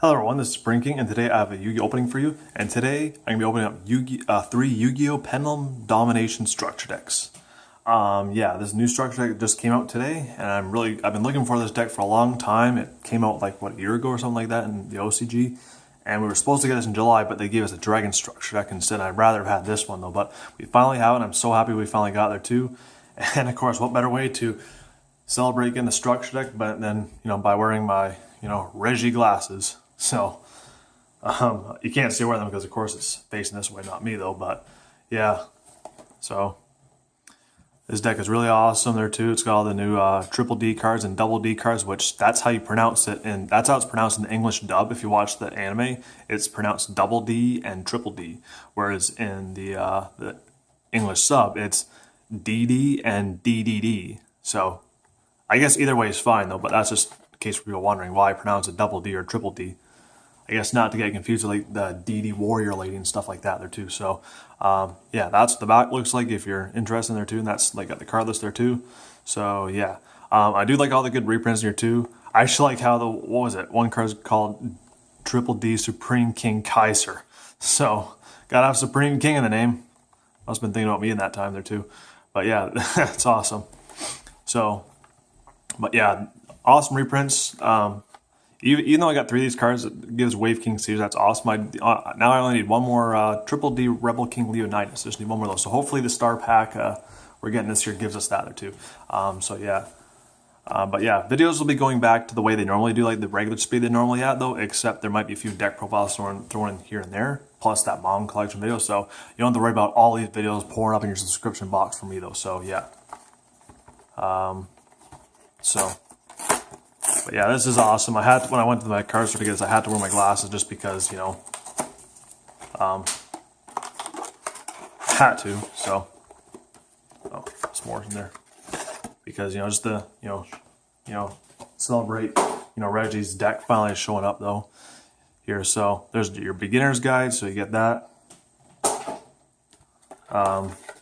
Hello everyone, this is Spring King, and today I have a Yu-Gi-Oh opening for you. And today I'm going to be opening up three Yu-Gi-Oh Pendulum Domination structure decks. This new structure deck just came out today, and I've been looking for this deck for a long time. It came out like, a year ago or something like that in the OCG. And we were supposed to get this in July, but they gave us a Dragon structure deck instead. I'd rather have had this one though, but we finally have it. I'm so happy we finally got there too. And of course, what better way to celebrate getting the structure deck, but then, by wearing my, Reggie glasses. So, you can't see wearing them because of course it's facing this way, not me though, but yeah. So, this deck is really awesome there too. It's got all the new triple D cards and double D cards, which that's how you pronounce it, and that's how it's pronounced in the English dub. If you watch the anime, it's pronounced double D and triple D, whereas in the English sub, it's DD and DDD. So, I guess either way is fine though, but that's just in case people are wondering why I pronounce it double D or triple D. I guess not to get confused with like the DD Warrior Lady and stuff like that there too. So, yeah, that's what the back looks like if you're interested in there too. And that's like got the card list there too. So, yeah. I do like all the good reprints here too. I actually like how one card's called Triple D Supreme King Kaiser. So, gotta have Supreme King in the name. Must have been thinking about me in that time there too. But yeah, it's awesome. So, but yeah, awesome reprints. Even though I got 3 of these cards, it gives Wave King Series. That's awesome. Now I only need one more Triple D Rebel King Leonidas. Just need one more of those. So hopefully the star pack we're getting this year gives us that there too. So yeah. But yeah, videos will be going back to the way they normally do, like the regular speed they normally at though, except there might be a few deck profiles thrown in here and there, plus that mom collection video. So you don't have to worry about all these videos pouring up in your subscription box for me though. So yeah. But yeah, this is awesome. When I went to my card certificates, I had to wear my glasses just because, had to. So, there's more in there because just to celebrate Reggie's deck finally showing up though here. So there's your beginner's guide, so you get that.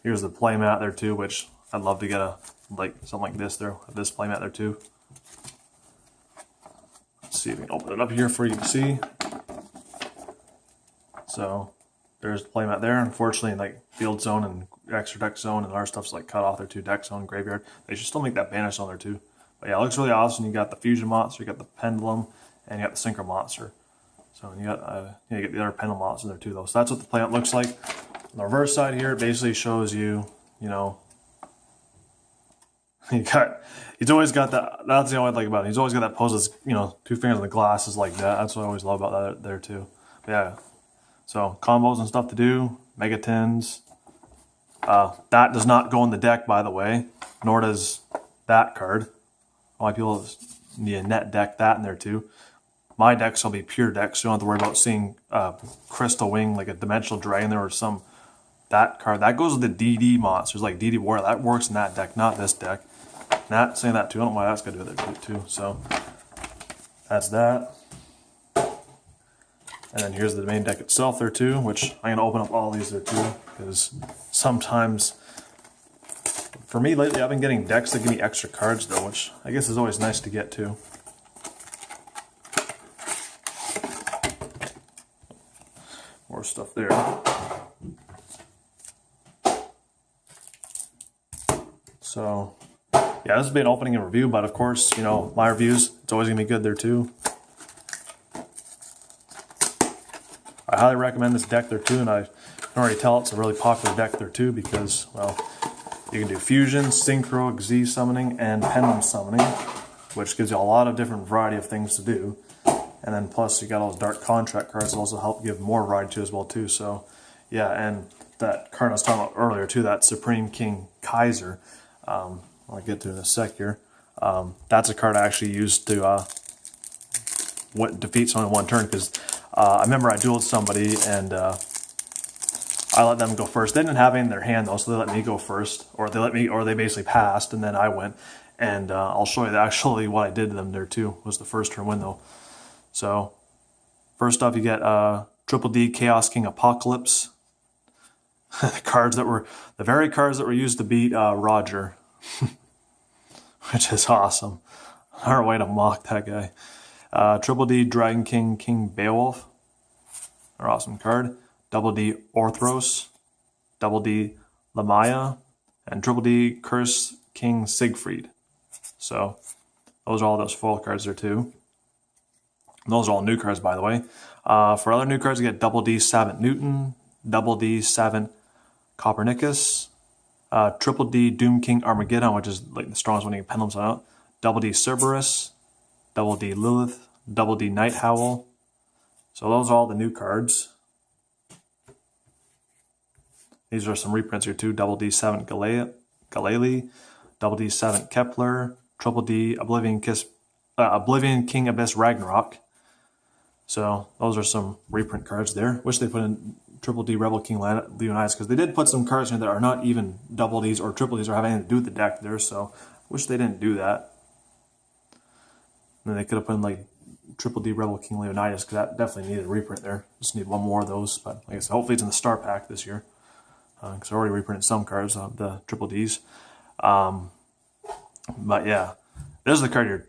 Here's the playmat there too, which I'd love to get something like this there, this playmat there too. See if we can open it up here for you to see. So there's the playmat there. Unfortunately, like field zone and extra deck zone and our stuff's like cut off there too. Deck zone, graveyard. They should still make that banish zone there too. But yeah, it looks really awesome. You got the fusion monster, you got the pendulum, and you got the synchro monster. So you got you get the other pendulum monster there too though. So that's what the playmat looks like. On the reverse side here, it basically shows you, he's always got that. That's the only thing about it. He's always got that pose that's, 2 fingers on the glasses like that. That's what I always love about that there too. But yeah. So combos and stuff to do. Megatins. That does not go in the deck, by the way. Nor does that card. A lot of people need a net deck that in there too. My decks will be pure decks, so you don't have to worry about seeing Crystal Wing, like a Dimensional Dragon there or some. That card. That goes with the DD monsters, like DD Warrior. That works in that deck, not this deck. Not saying that too. I don't know why that's got to do with it too. So that's that. And then here's the main deck itself there too, which I'm gonna open up all these there too, because sometimes, for me lately, I've been getting decks that give me extra cards though, which I guess is always nice to get too. More stuff there. So, yeah, this has been an opening and review, but of course, my reviews, it's always going to be good there too. I highly recommend this deck there too, and I can already tell it's a really popular deck there too because, well, you can do fusion, synchro, Xyz summoning, and pendulum summoning, which gives you a lot of different variety of things to do. And then plus you got all those dark contract cards that also help give more variety to as well too. So, yeah, and that card I was talking about earlier too, that Supreme King Kaiser, I'll get to it in a sec here. That's a card I actually used to defeat someone in one turn because I remember I dueled somebody and I let them go first. They didn't have any in their hand though, so they let me go first, or they basically passed and then I went. And I'll show you actually what I did to them there too. Was the first turn win though. So first off, you get Triple D Chaos King Apocalypse. The very cards that were used to beat Roger. Which is awesome. Our way to mock that guy. Triple D Dragon King, King Beowulf. An awesome card. Double D Orthros. Double D Lamaya. And Triple D Curse King Siegfried. So those are all those foil cards there too. And those are all new cards, by the way. For other new cards, you get Double D Savant Newton, Double D Savant Copernicus, Triple D Doom King Armageddon, which is like the strongest one you can Pendulum Summon out, Double D Cerberus, Double D Lilith, Double D Night Howl. So those are all the new cards. These are some reprints here too. Double D Savant Galele, Double D Savant Kepler, Triple D Oblivion King Abyss Ragnarok. So those are some reprint cards there. Wish they put in Triple D Rebel King Leonidas, because they did put some cards in there that are not even Double Ds or Triple Ds or have anything to do with the deck there. So wish they didn't do that. And then they could have put in like Triple D Rebel King Leonidas, because that definitely needed a reprint there. Just need one more of those. But like I said, hopefully it's in the star pack this year, because I already reprinted some cards of the Triple Ds. But yeah, there's the card here.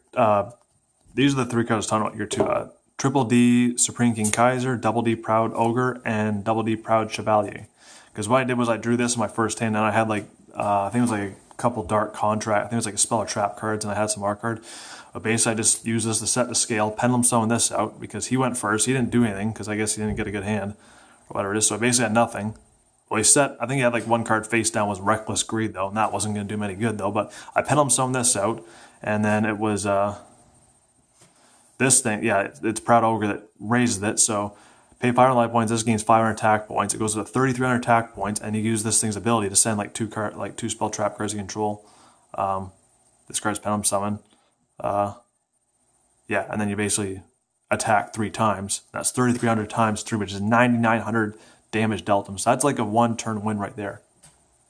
These are the three cards I was talking about here too. Triple D Supreme King Kaiser, Double D Proud Ogre, and Double D Proud Chevalier. Because what I did was I drew this in my first hand, and I had like, I think it was like a couple Dark Contract, I think it was like a Spell or Trap cards, and I had some R card. But basically I just used this to set the scale, Pendulum Summon this out, because he went first. He didn't do anything, because I guess he didn't get a good hand, or whatever it is. So I basically had nothing. Well, he set, I think he had like one card face down was Reckless Greed, though, and that wasn't going to do him any good, though. But I Pendulum Summoned this out, and then it was this thing, yeah, it's Proud Ogre that raises it. So pay 500 life points, this gains 500 attack points. It goes to 3,300 attack points, and you use this thing's ability to send like two spell trap cards you control. This card's Pendulum Summon. Yeah, and then you basically attack 3 times. That's 3,300 times 3, which is 9,900 damage dealt him. So that's like a 1-turn win right there.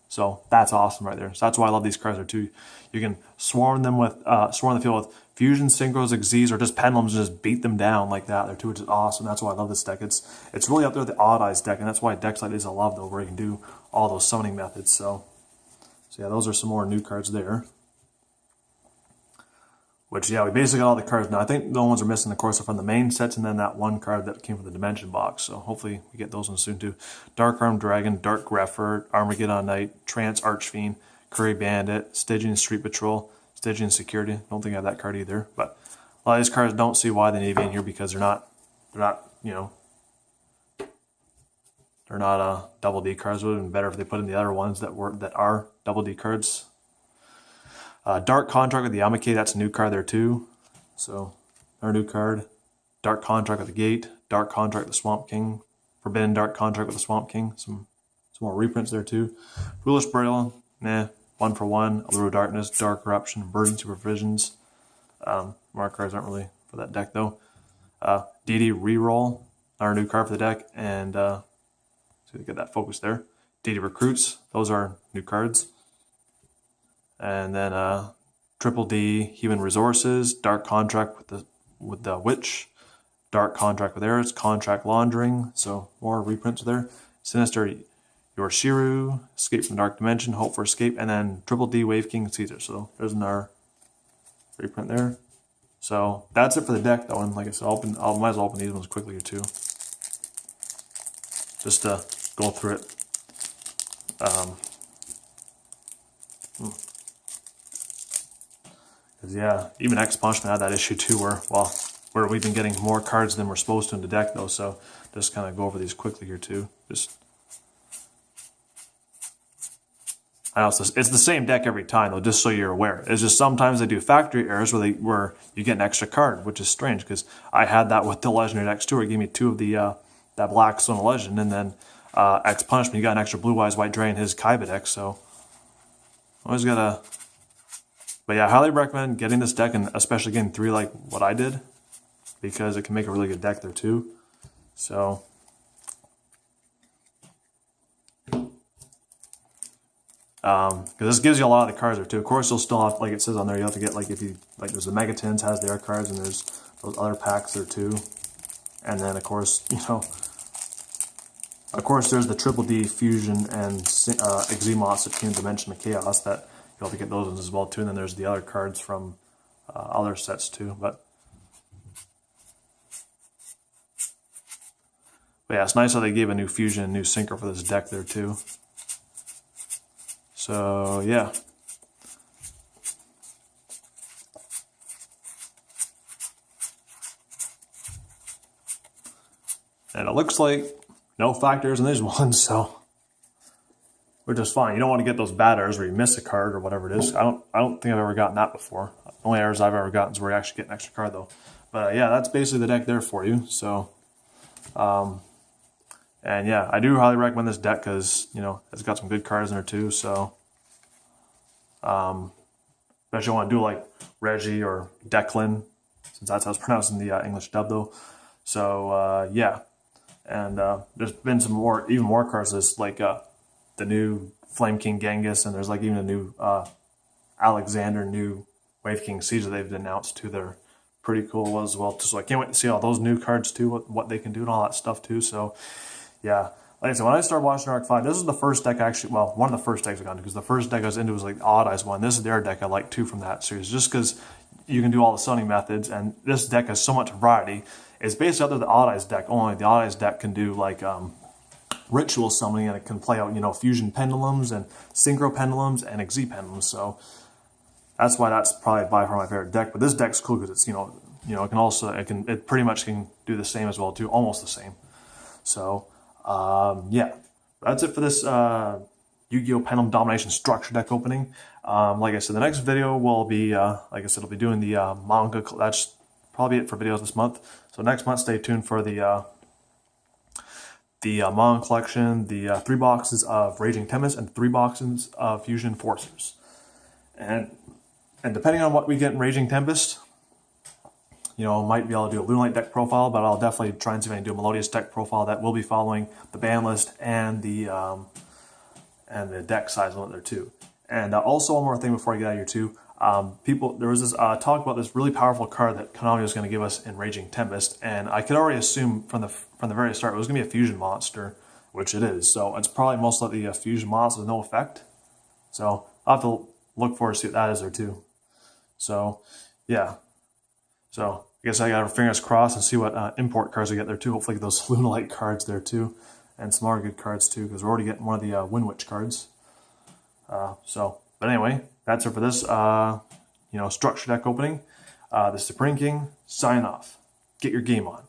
So that's awesome right there. So that's why I love these cards there too. You can swarm them with swarm the field with fusion, synchros, Xyz, or just pendulums, and just beat them down like that there too, which is awesome. That's why I love this deck. It's really up there with the Odd Eyes deck, and that's why decks like this I love though, where you can do all those summoning methods. So yeah, those are some more new cards there. Which, yeah, we basically got all the cards now. I think the only ones we're missing, of course, are from the main sets, and then that one card that came from the Dimension box. So hopefully we get those ones soon, too. Dark Armed Dragon, Dark Greffer, Armageddon Knight, Trance Archfiend, Curry Bandit, Stygian Street Patrol, Stygian Security. Don't think I have that card either. But a lot of these cards, don't see why they need to be in here, because they're not, you know, they're not Double D cards. It would have been better if they put in the other ones that are Double D cards. Dark Contract with the Yamake, that's a new card there too. So, our new card. Dark Contract with the Gate, Dark Contract with the Swamp King, Forbidden Dark Contract with the Swamp King. Some more reprints there too. Foolish Burial, 1 for 1. Allure of Darkness, Dark Corruption, Burden Supervisions. More cards aren't really for that deck though. DD Reroll, our new card for the deck, and so you get that focus there. DD Recruits, those are new cards. And then Triple D Human Resources, Dark Contract with the Witch, Dark Contract with Eris, Contract Laundering, so more reprints there. Sinister Yorshiru, Escape from Dark Dimension, Hope for Escape, and then Triple D Wave King Caesar. So there's another reprint there. So that's it for the deck though, and like I said, I might as well open these ones quickly or two, just to go through it. Because yeah, even X Punishment had that issue too, where we've been getting more cards than we're supposed to in the deck though. So just kind of go over these quickly here too. I know it's the same deck every time though, just so you're aware. It's just sometimes they do factory errors where you get an extra card, which is strange because I had that with the Legendary decks too. It gave me 2 of the that Black Stone Legend, and then X Punishment, you got an extra Blue Eyes White Dragon his Kaiba deck. So always gotta. But yeah, I highly recommend getting this deck, and especially getting 3 like what I did, because it can make a really good deck there too. So because this gives you a lot of the cards there too. Of course, you'll still have, like it says on there, you have to get, like, if you, like, there's the Megatins has their cards, and there's those other packs there too. And then of course, you know, of course there's the Triple D Fusion and Eximoth Supreme Dimension of Chaos that you'll have to get those ones as well too. And then there's the other cards from other sets too. But But yeah, it's nice how they gave a new fusion and new synchro for this deck there too. So yeah. And it looks like no factors in these ones, so which is fine. You don't want to get those bad errors where you miss a card or whatever it is. I don't think I've ever gotten that before. The only errors I've ever gotten is where you actually get an extra card though. But yeah, that's basically the deck there for you. So and yeah, I do highly recommend this deck because, you know, it's got some good cards in there too. So, especially want to do like Reggie or Declan, since that's how it's pronounced in the English dub though. So, yeah. And there's been some even more cards. There's like the new Flame King Genghis, and there's like even a new Alexander, new Wave King Siege that they've announced too. They're pretty cool as well. So I can't wait to see all those new cards too, what they can do and all that stuff too. So yeah, like I said, when I started watching Arc 5, this is the first deck actually, well, one of the first decks I got into, because the first deck I was into was like the Odd Eyes one. This is their deck I like too from that series, just because you can do all the summoning methods, and this deck has so much variety. It's basically other than the Odd Eyes deck, only the Odd Eyes deck can do like ritual summoning, and it can play out, you know, fusion pendulums and synchro pendulums and exe pendulums. So that's why that's probably by far my favorite deck. But this deck's cool because it's, you know, it can also, it pretty much can do the same as well too, almost the same. So yeah, that's it for this Yu-Gi-Oh! Pendulum Domination structure deck opening. Like I said, the next video will be, like I said, I'll be doing the manga. That's probably it for videos this month. So next month, stay tuned for the manga collection, the 3 boxes of Raging Tempest, and 3 boxes of Fusion Forcers. And depending on what we get in Raging Tempest, you know, might be able to do a Lunalight deck profile, but I'll definitely try and see if I can do a Melodious deck profile that will be following the ban list and the deck size limit there too. And also one more thing before I get out of here too. There was this talk about this really powerful card that Konami was going to give us in Raging Tempest, and I could already assume from the very start it was going to be a fusion monster, which it is. So it's probably most likely a fusion monster with no effect. So I'll have to look forward to see what that is there too. So yeah. So I guess I got our fingers crossed and see what import cards we get there too. Hopefully get those Lunalight cards there too, and some other good cards too, because we're already getting one of the Windwitch cards. But anyway, that's it for this, you know, structure deck opening. This is Supreme King, sign off. Get your game on.